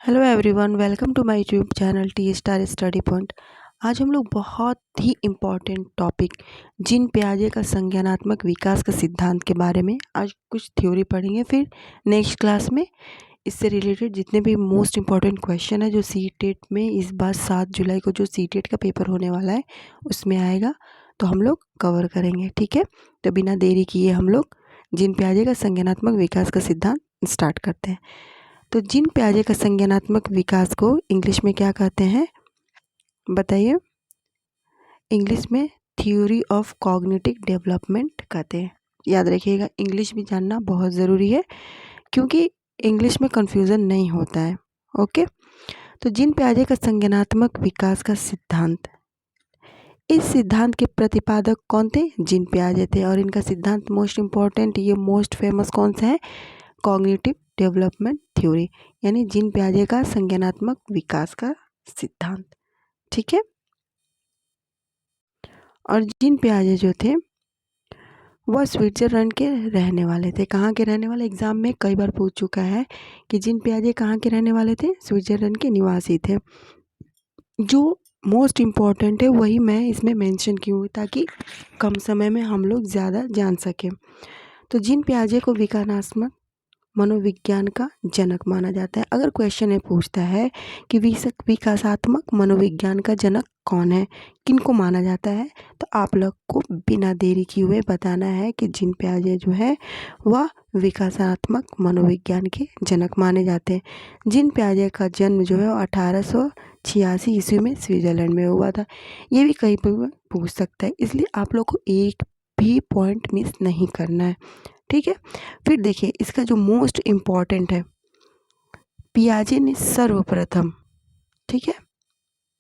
Hello everyone, welcome to my YouTube channel T star study point. आज हम लोग बहुत ही इम्पॉर्टेंट टॉपिक जीन पियाजे का संज्ञानात्मक विकास का सिद्धांत के बारे में आज कुछ थ्योरी पढ़ेंगे। फिर नेक्स्ट क्लास में इससे रिलेटेड जितने भी मोस्ट इम्पॉर्टेंट क्वेश्चन है जो सीटेट में इस बार 7 जुलाई को जो सीटेट का पेपर होने वाला है उसमें आएगा, तो हम लोग कवर करेंगे। ठीक है, तो बिना देरी किए हम लोग जीन पियाजे का संज्ञानात्मक विकास का सिद्धांत स्टार्ट करते हैं। तो जीन पियाजे का संज्ञानात्मक विकास को इंग्लिश में क्या कहते हैं बताइए? इंग्लिश में थ्योरी ऑफ कॉग्निटिव डेवलपमेंट कहते हैं। याद रखिएगा, इंग्लिश भी जानना बहुत ज़रूरी है क्योंकि इंग्लिश में कन्फ्यूज़न नहीं होता है। ओके, तो जीन पियाजे का संज्ञानात्मक विकास का सिद्धांत, इस सिद्धांत के प्रतिपादक कौन थे? जीन पियाजे थे। और इनका सिद्धांत मोस्ट इम्पॉर्टेंट, ये मोस्ट फेमस कौन सा है? कॉग्निटिव डेवलपमेंट थ्योरी, यानी जीन पियाजे का संज्ञानात्मक विकास का सिद्धांत। ठीक है, और जीन पियाजे जो थे वह स्विट्जरलैंड के रहने वाले थे। कहाँ के रहने वाले? एग्जाम में कई बार पूछ चुका है कि जीन पियाजे कहाँ के रहने वाले थे? स्विट्जरलैंड के निवासी थे। जो मोस्ट इम्पॉर्टेंट है वही मैं इसमें मेंशन की हूँ ताकि कम समय में हम लोग ज़्यादा जान सकें। तो जीन पियाजे को विकासात्मक मनोविज्ञान का जनक माना जाता है। अगर क्वेश्चन ये पूछता है कि विकासात्मक मनोविज्ञान का जनक कौन है, किनको माना जाता है, तो आप लोग को बिना देरी किए हुए बताना है कि जीन पियाजे जो है वह विकासात्मक मनोविज्ञान के जनक माने जाते हैं। जीन पियाजे का जन्म जो है 1886 ईस्वी में स्विट्जरलैंड में हुआ था। ये भी कहीं पर पूछ सकता है, इसलिए आप लोग को एक भी पॉइंट मिस नहीं करना है। ठीक है, फिर देखिए इसका जो मोस्ट इम्पॉर्टेंट है, पियाजे ने सर्वप्रथम, ठीक है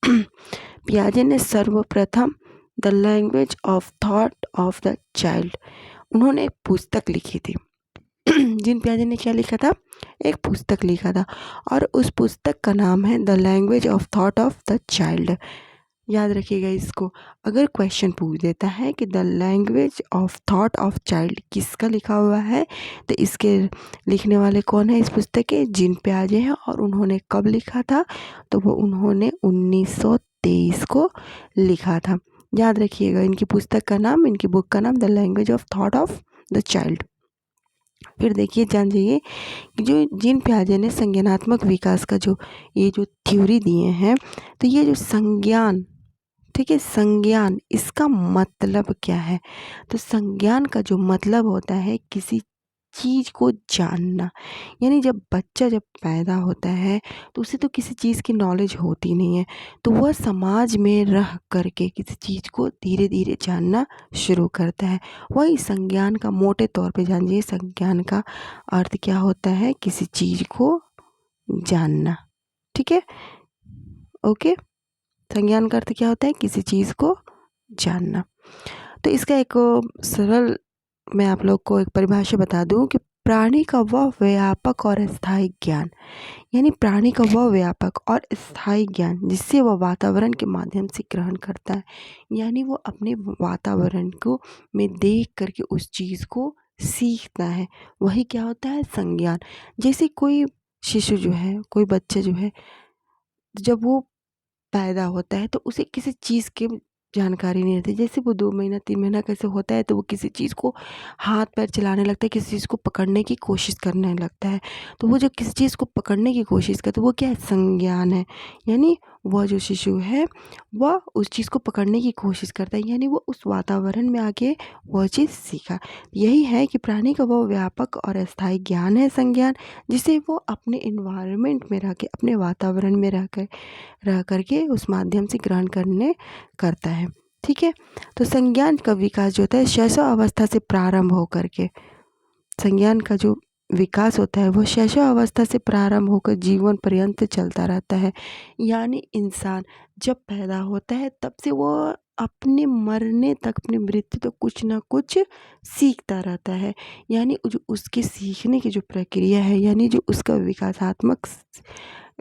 पियाजे ने सर्वप्रथम the language of thought of the child, उन्होंने एक पुस्तक लिखी थी। जीन पियाजे ने क्या लिखा था? एक पुस्तक लिखा था, और उस पुस्तक का नाम है the language of thought of the child. याद रखिएगा इसको। अगर क्वेश्चन पूछ देता है कि the language of thought of child किसका लिखा हुआ है, तो इसके लिखने वाले कौन है इस पुस्तक के? जीन पियाजे हैं। और उन्होंने कब लिखा था? तो वो उन्होंने 1923 को लिखा था। याद रखिएगा इनकी पुस्तक का नाम, इनकी बुक का नाम the language of thought of the child. फिर देखिए, जान जाइए कि जो जीन पियाजे ने संज्ञानात्मक विकास का जो ये जो थ्योरी दिए हैं, तो ये जो संज्ञान, ठीक है, संज्ञान इसका मतलब क्या है? तो संज्ञान का जो मतलब होता है किसी चीज़ को जानना। यानी जब बच्चा जब पैदा होता है तो उसे तो किसी चीज़ की नॉलेज होती नहीं है, तो वह समाज में रह करके किसी चीज़ को धीरे धीरे जानना शुरू करता है। वही संज्ञान का मोटे तौर पे जानिए, संज्ञान का अर्थ क्या होता है? किसी चीज़ को जानना। ठीक है, ओके, संज्ञान का अर्थ क्या होता है? किसी चीज़ को जानना। तो इसका एक सरल मैं आप लोग को एक परिभाषा बता दूं कि प्राणी का वह व्यापक और स्थायी ज्ञान, यानी प्राणी का वह व्यापक और स्थायी ज्ञान जिससे वह वातावरण के माध्यम से ग्रहण करता है, यानी वो अपने वातावरण को में देख करके उस चीज़ को सीखता है, वही क्या होता है? संज्ञान। जैसे कोई शिशु जो है, कोई बच्चा जो है, जब वो पैदा होता है तो उसे किसी चीज़ की जानकारी नहीं रहती। जैसे वो 2 महीना 3 महीना कैसे होता है तो वो किसी चीज़ को हाथ पैर चलाने लगता है, किसी चीज़ को पकड़ने की कोशिश करने लगता है। तो वो जो किसी चीज़ को पकड़ने की कोशिश करता है वो क्या है? संज्ञान है। यानी वह जो शिशु है वह उस चीज़ को पकड़ने की कोशिश करता है, यानी वो उस वातावरण में आके वह चीज़ सीखा। यही है कि प्राणी का वह व्यापक और अस्थायी ज्ञान है संज्ञान, जिसे वो अपने इन्वायरमेंट में रह के, अपने वातावरण में रह करके उस माध्यम से ग्रहण करता है। ठीक है, तो संज्ञान का विकास जो होता है शैशव अवस्था से प्रारंभ होकर के, संज्ञान का जो विकास होता है वो शैशव अवस्था से प्रारंभ होकर जीवन पर्यंत चलता रहता है। यानी इंसान जब पैदा होता है तब से वो अपने मरने तक, अपनी मृत्यु तक कुछ ना कुछ सीखता रहता है। यानी जो उसके सीखने की जो प्रक्रिया है, यानी जो उसका विकासात्मक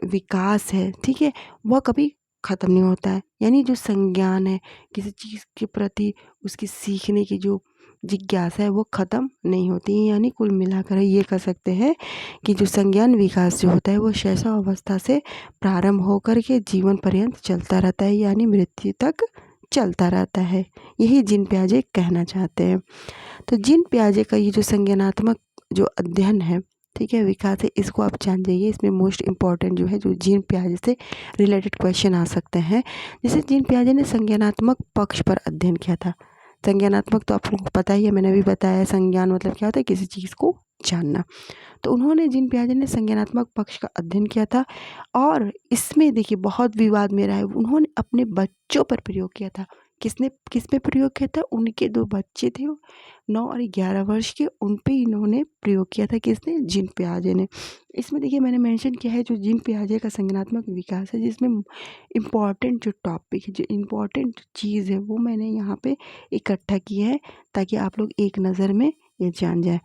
विकास है, ठीक है, वह कभी ख़त्म नहीं होता है। यानी जो संज्ञान है किसी चीज़ के प्रति उसकी सीखने की जो जिज्ञासा है वो ख़त्म नहीं होती है। यानी कुल मिलाकर ये कह सकते हैं कि जो संज्ञान विकास जो होता है वो शैशव अवस्था से प्रारंभ होकर के जीवन पर्यंत चलता रहता है, यानी मृत्यु तक चलता रहता है। यही जीन पियाजे कहना चाहते हैं। तो जीन पियाजे का ये जो संज्ञानात्मक जो अध्ययन है, ठीक है, विकास है, इसको आप जान जाइए। इसमें मोस्ट इम्पॉर्टेंट जो है जो जीन पियाजे से रिलेटेड क्वेश्चन आ सकते हैं। जैसे जीन पियाजे ने संज्ञानात्मक पक्ष पर अध्ययन किया था। संज्ञानात्मक तो आप लोगों को पता ही है, मैंने भी बताया संज्ञान मतलब क्या होता है, किसी चीज़ को जानना। तो उन्होंने जीन पियाजे ने संज्ञानात्मक पक्ष का अध्ययन किया था और इसमें देखिए बहुत विवाद में रहा है। उन्होंने अपने बच्चों पर प्रयोग किया था। किस पे प्रयोग किया था? उनके 2 बच्चे थे 9 और 11 वर्ष के, उन पे इन्होंने प्रयोग किया था। किसने? जीन पियाजे ने। इसमें देखिए मैंने मेंशन किया है जो जीन पियाजे का संज्ञानात्मक विकास है, जिसमें इम्पॉर्टेंट जो टॉपिक है, जो इम्पॉर्टेंट चीज़ है वो मैंने यहाँ पे इकट्ठा की है ताकि आप लोग एक नज़र में ये जान जाए।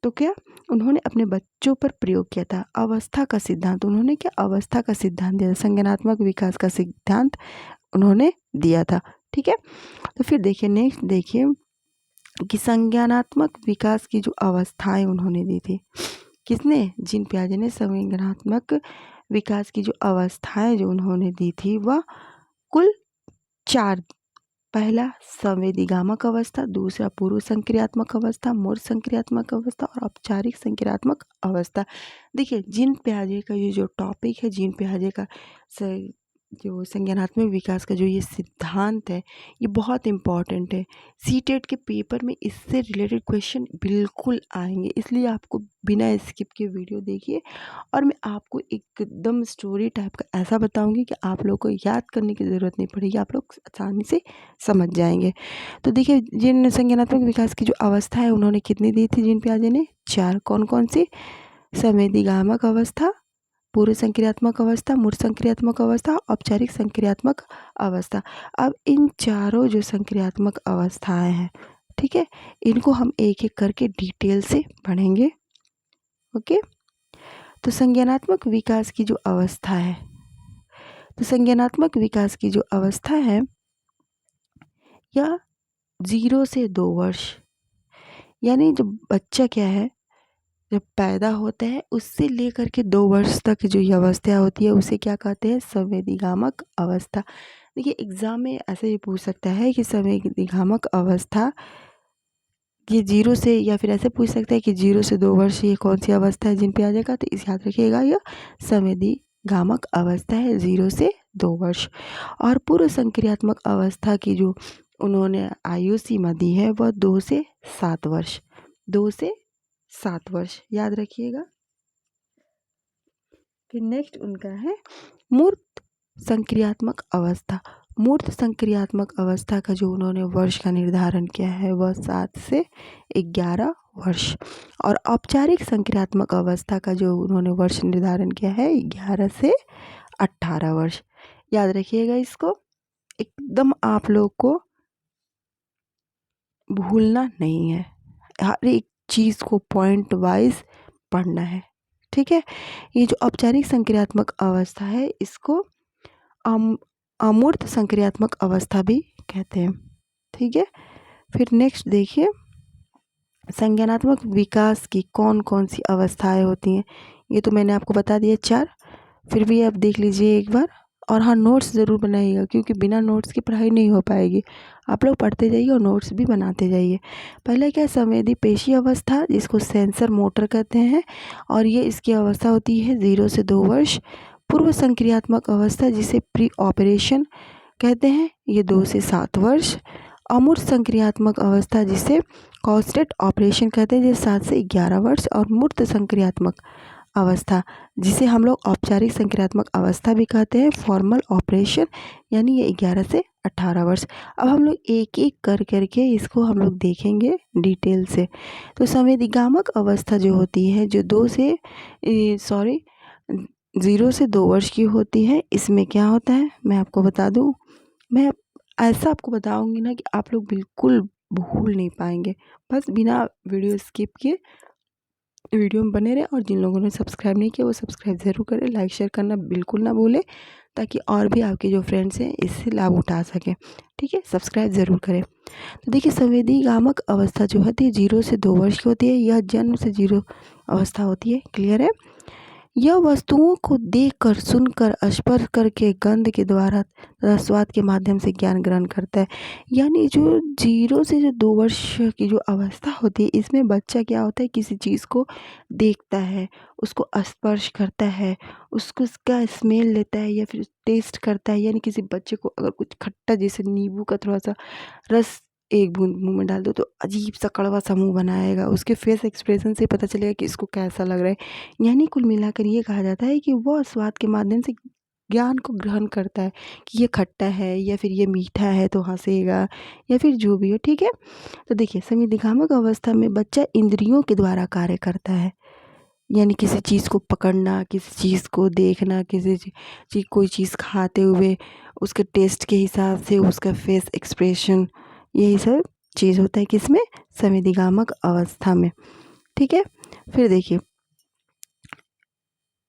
तो क्या उन्होंने अपने बच्चों पर प्रयोग किया था अवस्था का सिद्धांत। उन्होंने क्या अवस्था का सिद्धांत दिया था, संज्ञानात्मक विकास का सिद्धांत उन्होंने दिया था। ठीक है, तो फिर देखिए नेक्स्ट देखिए कि संज्ञानात्मक विकास की जो अवस्थाएं उन्होंने दी थी। किसने? जीन पियाजे ने संज्ञानात्मक विकास की जो अवस्थाएं जो उन्होंने दी थी वह कुल 4। पहला संवेदीगामक अवस्था, दूसरा पूर्व संक्रियात्मक अवस्था, मूर्त संक्रियात्मक अवस्था और औपचारिक संक्रियात्मक अवस्था। देखिए जीन पियाजे का ये जो टॉपिक है, जीन पियाजे का जो संज्ञानात्मक विकास का जो ये सिद्धांत है, ये बहुत इम्पॉर्टेंट है। सीटेट के पेपर में इससे रिलेटेड क्वेश्चन बिल्कुल आएंगे, इसलिए आपको बिना स्किप के वीडियो देखिए और मैं आपको एकदम स्टोरी टाइप का ऐसा बताऊंगी कि आप लोग को याद करने की ज़रूरत नहीं पड़ेगी, आप लोग आसानी से समझ जाएंगे। तो देखिए जिन संज्ञानात्मक विकास की जो अवस्था है उन्होंने कितनी दी थी जीन पियाजे ने? 4। कौन कौन सी? संवेदीगामक अवस्था, पूर्व संक्रियात्मक अवस्था, मूर्त संक्रियात्मक अवस्था, औपचारिक संक्रियात्मक अवस्था। अब इन चारों जो संक्रियात्मक अवस्थाएं हैं, ठीक है, इनको हम एक एक करके डिटेल से पढ़ेंगे। ओके, तो संज्ञानात्मक विकास की जो अवस्था है, तो संज्ञानात्मक विकास की जो अवस्था है यह 0 से 2 वर्ष, यानी जब बच्चा क्या है, जब पैदा होता है उससे लेकर के 2 वर्ष तक जो ये अवस्था होती है उसे क्या कहते हैं? संवेदीगामक अवस्था। देखिए एग्जाम में ऐसे ही पूछ सकता है कि संवेदीगामक अवस्था ये 0 से, या फिर ऐसे पूछ सकता है कि 0 से 2 वर्ष ये कौन सी अवस्था है जीन पियाजे का? तो इस याद रखिएगा यह संवेदीगामक अवस्था है 0 से 2 वर्ष। और पूर्व संक्रियात्मक अवस्था की जो उन्होंने आयु सीमा दी है वह 2 से 7 वर्ष, 2 से 7 वर्ष याद रखिएगा। फिर नेक्स्ट उनका है मूर्त संक्रियात्मक अवस्था। मूर्त संक्रियात्मक अवस्था का जो उन्होंने वर्ष का निर्धारण किया है वह 7 से 11 वर्ष। और औपचारिक संक्रियात्मक अवस्था का जो उन्होंने वर्ष निर्धारण किया है 11 से 18 वर्ष। याद रखिएगा इसको, एकदम आप लोग को भूलना नहीं है, हर एक चीज़ को पॉइंट वाइज पढ़ना है। ठीक है, ये जो औपचारिक संक्रियात्मक अवस्था है इसको अमूर्त संक्रियात्मक अवस्था भी कहते हैं। ठीक है, फिर नेक्स्ट देखिए संज्ञानात्मक विकास की कौन कौन सी अवस्थाएं होती हैं। ये तो मैंने आपको बता दिया 4, फिर भी आप देख लीजिए एक बार। और हाँ, नोट्स ज़रूर बनाइएगा क्योंकि बिना नोट्स की पढ़ाई नहीं हो पाएगी। आप लोग पढ़ते जाइए और नोट्स भी बनाते जाइए। पहले क्या, संवेदी पेशी अवस्था जिसको सेंसर मोटर कहते हैं, और ये इसकी अवस्था होती है 0 से 2 वर्ष। पूर्व संक्रियात्मक अवस्था जिसे प्री ऑपरेशन कहते हैं, ये 2 से 7 वर्ष। अमूर्त संक्रियात्मक अवस्था जिसे कॉस्टेट ऑपरेशन कहते हैं, ये 7 से 11 वर्ष। और मूर्त संक्रियात्मक अवस्था जिसे हम लोग औपचारिक संक्रियात्मक अवस्था भी कहते हैं, फॉर्मल ऑपरेशन, यानी ये 11 से 18 वर्ष। अब हम लोग एक एक कर करके इसको हम लोग देखेंगे डिटेल से। तो संवेदीगामक अवस्था जो होती है जो 0 से 2 वर्ष की होती है, इसमें क्या होता है मैं आपको बता दूं, मैं ऐसा आपको बताऊंगी ना कि आप लोग बिल्कुल भूल नहीं पाएंगे, बस बिना वीडियो स्किप किए वीडियो में बने रहें, और जिन लोगों ने सब्सक्राइब नहीं किया वो सब्सक्राइब ज़रूर करें। लाइक शेयर करना बिल्कुल ना भूलें, ताकि और भी आपके जो फ्रेंड्स हैं इससे लाभ उठा सकें। ठीक है, सब्सक्राइब ज़रूर करें। तो देखिए, संवेदीगामक अवस्था जो होती है 0 से 2 वर्ष की होती है। यह जन्म से 0 अवस्था होती है। क्लियर है? यह वस्तुओं को देखकर, सुनकर, स्पर्श करके, गंध के द्वारा तथा स्वाद के माध्यम से ज्ञान ग्रहण करता है। यानी जो 0 से जो 2 वर्ष की जो अवस्था होती है, इसमें बच्चा क्या होता है, किसी चीज़ को देखता है, उसको स्पर्श करता है, उसको उसका स्मेल लेता है या फिर टेस्ट करता है। यानी किसी बच्चे को अगर कुछ खट्टा, जैसे नींबू का थोड़ा सा रस एक बूंद मुंह में डाल दो तो अजीब सा कड़वा सा मुंह बनाएगा, उसके फेस एक्सप्रेशन से पता चलेगा कि इसको कैसा लग रहा है। यानी कुल मिलाकर ये कहा जाता है कि वह स्वाद के माध्यम से ज्ञान को ग्रहण करता है कि ये खट्टा है या फिर ये मीठा है तो हंसेगा, या फिर जो भी हो। ठीक है, तो देखिए, संवेदीगामक अवस्था में बच्चा इंद्रियों के द्वारा कार्य करता है। यानी किसी चीज़ को पकड़ना, किसी चीज़ को देखना, किसी चीज़ कोई चीज़ खाते हुए उसके टेस्ट के हिसाब से उसका फेस एक्सप्रेशन, यही सब चीज़ होता है किसमें, संवेदीगामक अवस्था में। ठीक है, फिर देखिए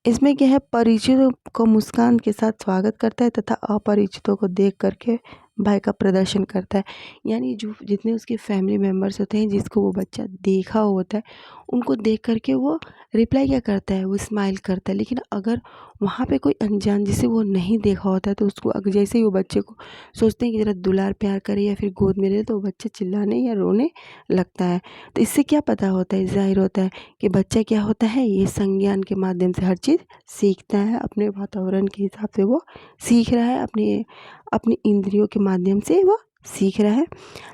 इसमें क्या है, परिचितों को मुस्कान के साथ स्वागत करता है तथा अपरिचितों को देख करके भय का प्रदर्शन करता है। यानी जो जितने उसके फैमिली मेम्बर्स होते हैं, जिसको वो बच्चा देखा होता है, उनको देख करके वो रिप्लाई क्या करता है, वो स्माइल करता है। लेकिन अगर वहाँ पे कोई अनजान जिसे वो नहीं देखा होता है, तो उसको जैसे ही वो बच्चे को सोचते हैं कि ज़रा दुलार प्यार करे या फिर गोद में ले, तो वो बच्चा चिल्लाने या रोने लगता है। तो इससे क्या पता होता है, ज़ाहिर होता है कि बच्चा क्या होता है, ये संज्ञान के माध्यम से हर चीज़ सीखता है, अपने वातावरण के हिसाब से वो सीख रहा है, अपनी अपनी इंद्रियों के माध्यम से वो सीख रहा है।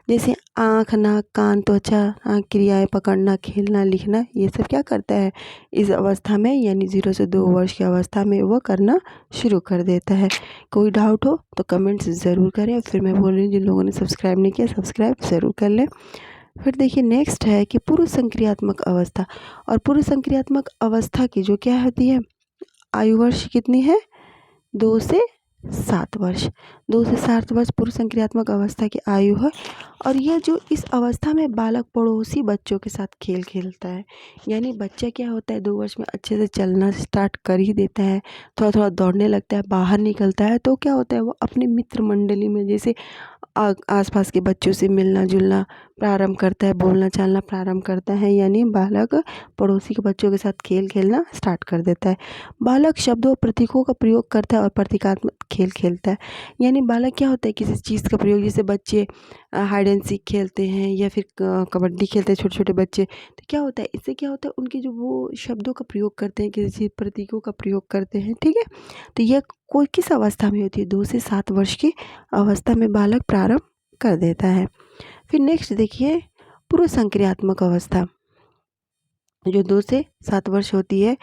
जैसे आँख, नाक, कान, त्वचा, क्रियाएं, पकड़ना, खेलना, लिखना, ये सब क्या करता है इस अवस्था में, यानी 0 से 2 वर्ष की अवस्था में वो करना शुरू कर देता है। कोई डाउट हो तो कमेंट्स ज़रूर करें। फिर मैं बोल रही हूँ, जिन लोगों ने सब्सक्राइब नहीं किया सब्सक्राइब ज़रूर कर लें। फिर देखिए नेक्स्ट है कि पूर्व संक्रियात्मक अवस्था। और पूर्व संक्रियात्मक अवस्था की जो क्या होती है, आयु वर्ष कितनी है, 2 से 7 वर्ष। 2 से 7 वर्ष पूर्व संक्रियात्मक अवस्था की आयु है। और यह जो इस अवस्था में बालक पड़ोसी बच्चों के साथ खेल खेलता है। यानी बच्चा क्या होता है, 2 वर्ष में अच्छे से चलना स्टार्ट कर ही देता है, थोड़ा थोड़ा दौड़ने लगता है, बाहर निकलता है, तो क्या होता है, वो अपने मित्र मंडली में जैसे आसपास के बच्चों से मिलना जुलना प्रारंभ करता है, बोलना चालना प्रारंभ करता है। यानी बालक पड़ोसी के बच्चों के साथ खेल खेलना स्टार्ट कर देता है। बालक शब्दों और प्रतीकों का प्रयोग करता है और प्रतीकात्मक खेल खेलता है। यानी बालक क्या होता है, किसी चीज़ का प्रयोग, जैसे बच्चे हाइड एंड सीक खेलते हैं या फिर कबड्डी खेलते हैं छोटे छोटे बच्चे, तो क्या होता है, इससे क्या होता है, उनके जो वो शब्दों का प्रयोग करते हैं, किसी चीज़ प्रतीकों का प्रयोग करते हैं। ठीक है, तो यह कोई किस अवस्था में होती है, 2 से 7 वर्ष की अवस्था में बालक प्रारंभ कर देता है। फिर नेक्स्ट देखिए, पूर्व संक्रियात्मक अवस्था जो 2 से 7 वर्ष होती है,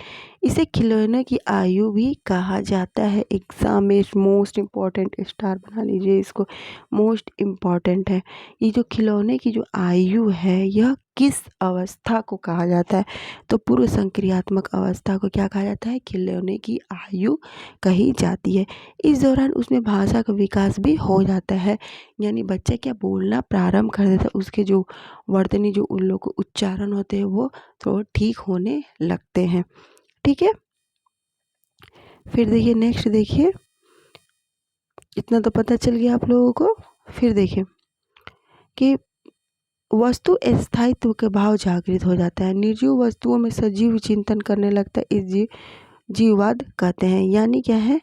इसे खिलौने की आयु भी कहा जाता है। एग्जाम में मोस्ट इम्पॉर्टेंट स्टार बना लीजिए इसको, मोस्ट इम्पॉर्टेंट है। ये जो खिलौने की जो आयु है, यह किस अवस्था को कहा जाता है, तो पूर्व संक्रियात्मक अवस्था को क्या कहा जाता है, खिलौने की आयु कही जाती है। इस दौरान उसमें भाषा का विकास भी हो जाता है। यानी बच्चा क्या बोलना प्रारंभ कर देता है, उसके जो वर्तनी जो उन लोग को उच्चारण होते हैं वो तो ठीक होने लगते हैं। ठीक है, फिर देखिए नेक्स्ट देखिए, इतना तो पता चल गया आप लोगों को। फिर देखिए कि वस्तु स्थायित्व के भाव जागृत हो जाता है, निर्जीव वस्तुओं में सजीव चिंतन करने लगता है, इस जीववाद कहते हैं। यानी क्या है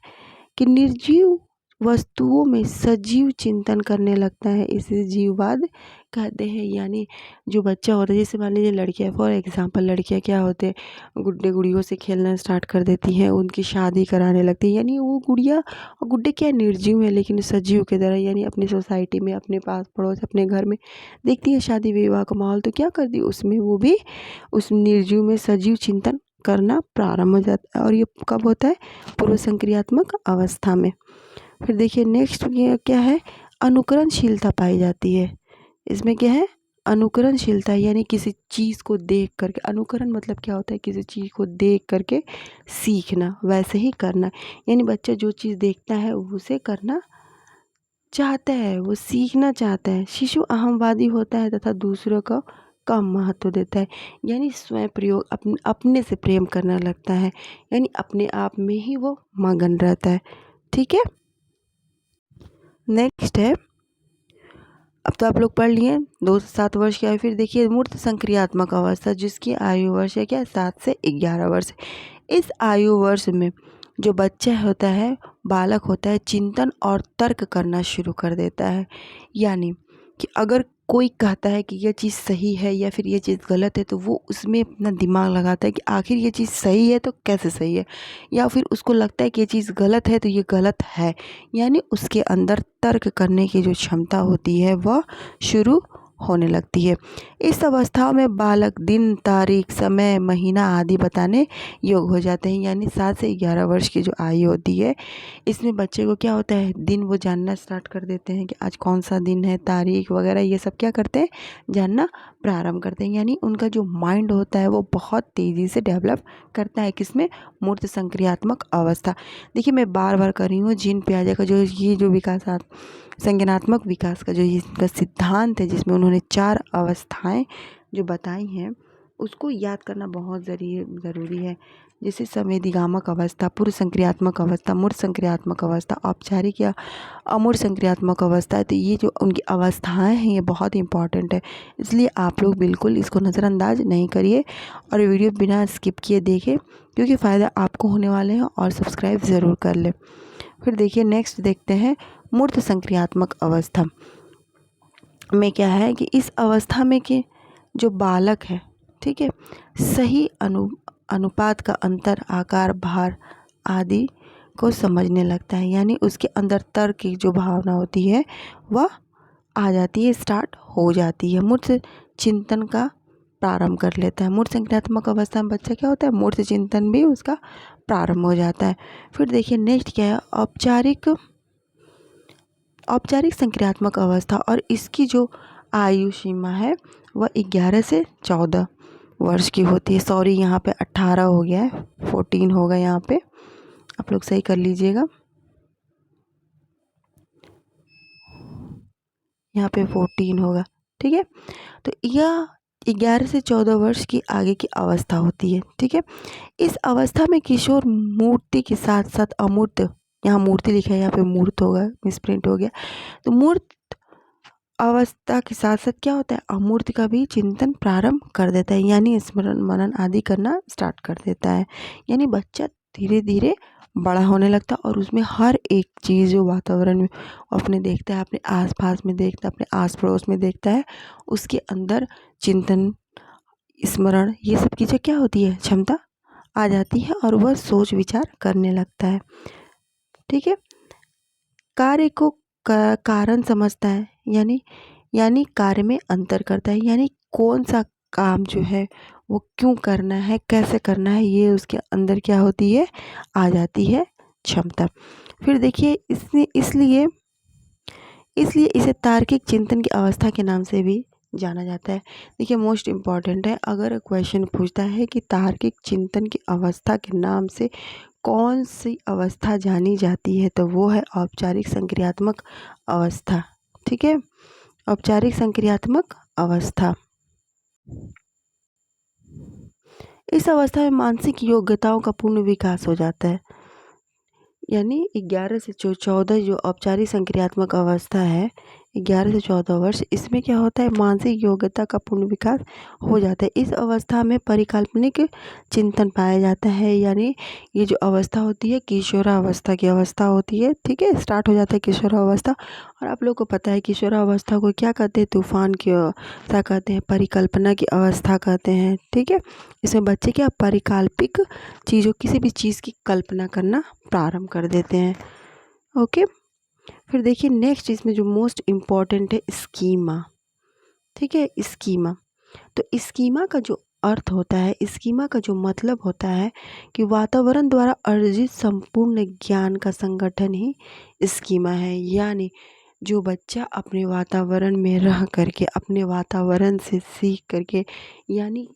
कि निर्जीव वस्तुओं में सजीव चिंतन करने लगता है, इसे जीववाद कहते हैं। यानी जो बच्चा होता है, जैसे मान लीजिए लड़कियां, फॉर एग्जांपल लड़कियां क्या होते हैं, गुड्डे गुड़ियों से खेलना स्टार्ट कर देती हैं, उनकी शादी कराने लगती है। यानी वो गुड़िया और गुड्डे क्या निर्जीव है, लेकिन सजीव की तरह, यानी अपनी सोसाइटी में, अपने पास पड़ोस, अपने घर में देखती है शादी विवाह का माहौल, तो क्या करती है, उसमें वो भी उस निर्जीव में सजीव चिंतन करना प्रारंभ हो जाता है। और ये कब होता है, पूर्व संक्रियात्मक अवस्था में। फिर देखिए नेक्स्ट क्या है, अनुकरणशीलता पाई जाती है। इसमें क्या है, अनुकरणशीलता, यानी किसी चीज़ को देख करके, अनुकरण मतलब क्या होता है, किसी चीज़ को देख करके सीखना, वैसे ही करना। यानी बच्चा जो चीज़ देखता है उसे करना चाहता है, वो सीखना चाहता है। शिशु अहमवादी होता है तथा दूसरों को कम महत्व देता है, यानी स्वयं प्रयोग अपने से प्रेम करने लगता है, यानी अपने आप में ही वो मगन रहता है। ठीक है, नेक्स्ट है, अब तो आप लोग पढ़ लिए 2 से 7 वर्ष की आयु। फिर देखिए मूर्त संक्रियात्मक अवस्था, जिसकी आयु वर्ष है क्या, 7 से 11 वर्ष। इस आयु वर्ष में जो बच्चा होता है, बालक होता है, चिंतन और तर्क करना शुरू कर देता है। यानी कि अगर कोई कहता है कि यह चीज़ सही है या फिर ये चीज़ गलत है, तो वो उसमें अपना दिमाग लगाता है कि आखिर ये चीज़ सही है तो कैसे सही है, या फिर उसको लगता है कि ये चीज़ गलत है तो ये गलत है। यानी उसके अंदर तर्क करने की जो क्षमता होती है वह शुरू होने लगती है। इस अवस्था में बालक दिन, तारीख, समय, महीना आदि बताने योग्य हो जाते हैं। यानी 7 से 11 वर्ष की जो आयु होती है, इसमें बच्चे को क्या होता है, दिन वो जानना स्टार्ट कर देते हैं कि आज कौन सा दिन है, तारीख वगैरह ये सब क्या करते हैं, जानना प्रारंभ करते हैं। यानी उनका जो माइंड होता है वो बहुत तेज़ी से डेवलप करता है। किसमें, मूर्त संक्रियात्मक अवस्था। देखिए मैं बार बार कर रही हूँ, जीन पियाजे का जो ये जो संज्ञानात्मक विकास का जो इसका सिद्धांत है, जिसमें उन्होंने 4 अवस्थाएं जो बताई हैं, उसको याद करना बहुत ज़रूरी है। जैसे संवेदीगामक अवस्था, पूर्व संक्रियात्मक अवस्था, मूर्त संक्रियात्मक अवस्था, औपचारिक या अमूर्त संक्रियात्मक अवस्था है। तो ये जो उनकी अवस्थाएं हैं ये बहुत इंपॉर्टेंट है, इसलिए आप लोग बिल्कुल इसको नज़रअंदाज नहीं करिए और वीडियो बिना स्किप किए देखें, क्योंकि फ़ायदा आपको होने वाले हैं। और सब्सक्राइब ज़रूर कर लें। फिर देखिए नेक्स्ट देखते हैं, मूर्त संक्रियात्मक अवस्था में क्या है कि इस अवस्था में कि जो बालक है, ठीक है, सही अनुपात का अंतर, आकार, भार आदि को समझने लगता है। यानी उसके अंदर तर्क की जो भावना होती है वह आ जाती है, स्टार्ट हो जाती है। मूर्त चिंतन का प्रारंभ कर लेता है। मूर्त संक्रियात्मक अवस्था में बच्चा क्या होता है, मूर्त चिंतन भी उसका प्रारंभ हो जाता है। फिर देखिए नेक्स्ट क्या है, औपचारिक संक्रियात्मक अवस्था, और इसकी जो आयु सीमा है वह 11 से 14 वर्ष की होती है। सॉरी यहाँ पे 18 हो गया है, 14 होगा यहाँ पे, आप लोग सही कर लीजिएगा। यहाँ पे 14 होगा, ठीक है। तो यह 11 से 14 वर्ष की आगे की अवस्था होती है, ठीक है। इस अवस्था में किशोर मूर्ति के साथ साथ अमूर्त, यहाँ मूर्ति लिखा है, यहाँ पे मूर्त होगा, मिसप्रिंट हो गया। तो मूर्त अवस्था के साथ साथ क्या होता है, अमूर्त का भी चिंतन प्रारंभ कर देता है, यानी स्मरण मनन आदि करना स्टार्ट कर देता है। यानी बच्चा धीरे धीरे बड़ा होने लगता है और उसमें हर एक चीज़ जो वातावरण में अपने देखता है, अपने आसपास में देखता है, अपने आस पड़ोस में देखता है, उसके अंदर चिंतन, स्मरण, ये सब चीज़ें क्या होती है, क्षमता आ जाती है और वह सोच विचार करने लगता है। ठीक है, कार्य को कारण समझता है, यानी कार्य में अंतर करता है, यानी कौन सा काम जो है वो क्यों करना है, कैसे करना है, ये उसके अंदर क्या होती है, आ जाती है क्षमता। फिर देखिए इसलिए इसे तार्किक चिंतन की अवस्था के नाम से भी जाना जाता है। देखिए मोस्ट इम्पॉर्टेंट है, अगर क्वेश्चन पूछता है कि तार्किक चिंतन की अवस्था के नाम से कौन सी अवस्था जानी जाती है, तो वो है औपचारिक संक्रियात्मक अवस्था। ठीक है, औपचारिक संक्रियात्मक अवस्था। इस अवस्था में मानसिक योग्यताओं का पूर्ण विकास हो जाता है। यानी 11 से 14 जो औपचारिक संक्रियात्मक अवस्था है, 11 से 14 वर्ष, इसमें क्या होता है, मानसिक योग्यता का पूर्ण विकास हो जाता है। इस अवस्था में परिकल्पनिक चिंतन पाया जाता है। यानी ये जो अवस्था होती है किशोरावस्था की अवस्था होती है, ठीक है, स्टार्ट हो जाता है किशोरावस्था। और आप लोग को पता है किशोरावस्था को क्या कहते हैं, तूफान की अवस्था कहते हैं, परिकल्पना की अवस्था कहते हैं। ठीक है, इसमें बच्चे क्या परिकल्पिक चीज़ों, किसी भी चीज़ की कल्पना करना प्रारंभ कर देते हैं। ओके, फिर देखिए नेक्स्ट इसमें जो मोस्ट इम्पॉर्टेंट है, स्कीमा। ठीक है, स्कीमा। तो स्कीमा का जो अर्थ होता है, स्कीमा का जो मतलब होता है कि वातावरण द्वारा अर्जित संपूर्ण ज्ञान का संगठन ही स्कीमा है। यानी जो बच्चा अपने वातावरण में रह करके, अपने वातावरण से सीख करके, यानी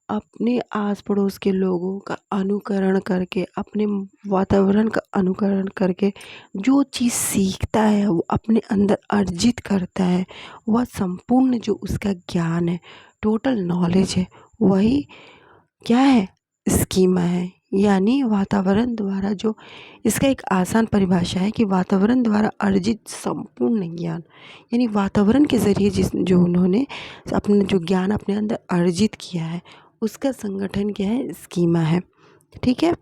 अपने आस पड़ोस के लोगों का अनुकरण करके, अपने वातावरण का अनुकरण करके जो चीज़ सीखता है वो अपने अंदर अर्जित करता है, वह संपूर्ण जो उसका ज्ञान है टोटल नॉलेज है वही क्या है, स्कीमा है। यानी वातावरण द्वारा जो, इसका एक आसान परिभाषा है कि वातावरण द्वारा अर्जित संपूर्ण ज्ञान, यानी वातावरण के ज़रिए जो उन्होंने अपना जो ज्ञान अपने अंदर अर्जित किया है उसका संगठन क्या है, स्कीमा है। ठीक है,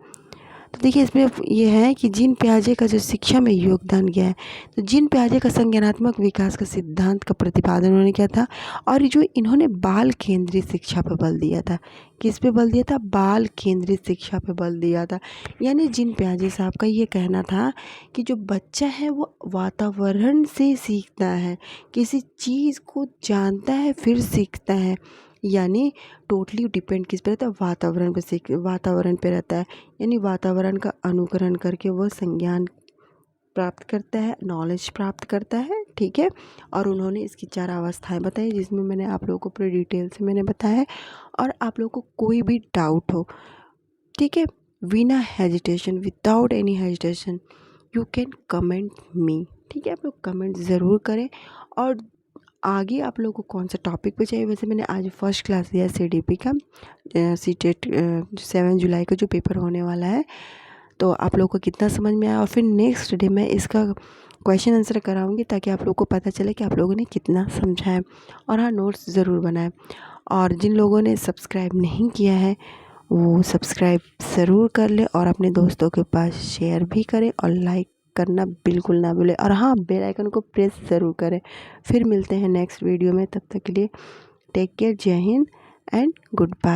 तो देखिए इसमें ये है कि जीन पियाजे का जो शिक्षा में योगदान किया है, तो जीन पियाजे का संज्ञानात्मक विकास का सिद्धांत का प्रतिपादन उन्होंने किया था। और जो इन्होंने बाल केंद्रित शिक्षा पर बल दिया था, किस पे बल दिया था, बाल केंद्रित शिक्षा पे बल दिया था। यानी जीन पियाजे साहब का ये कहना था कि जो बच्चा है वो वातावरण से सीखता है, किसी चीज़ को जानता है फिर सीखता है, यानी टोटली डिपेंड किस पे रहता है, वातावरण पे रहता है। यानी वातावरण का अनुकरण करके वो संज्ञान प्राप्त करता है, नॉलेज प्राप्त करता है। ठीक है, और उन्होंने इसकी 4 अवस्थाएं बताई जिसमें मैंने आप लोगों को पूरी डिटेल से मैंने बताया है। और आप लोगों को कोई भी डाउट हो, ठीक है, बिना hesitation, without any hesitation you can comment me. ठीक है, आप लोग कमेंट ज़रूर करें। और आगे आप लोगों को कौन सा टॉपिक पे चाहिए, वैसे मैंने आज फर्स्ट क्लास दिया CDP का, सीटेट 7 जुलाई का जो पेपर होने वाला है, तो आप लोगों को कितना समझ में आया। और फिर नेक्स्ट डे मैं इसका क्वेश्चन आंसर कराऊंगी ताकि आप लोगों को पता चले कि आप लोगों ने कितना समझा है। और हाँ, नोट्स ज़रूर बनाएं। और जिन लोगों ने सब्सक्राइब नहीं किया है वो सब्सक्राइब ज़रूर कर ले और अपने दोस्तों के पास शेयर भी करें और लाइक करना बिल्कुल ना भूलें। और हाँ, बेल आइकन को प्रेस ज़रूर करें। फिर मिलते हैं नेक्स्ट वीडियो में, तब तक के लिए टेक केयर, जय हिंद एंड गुड बाय।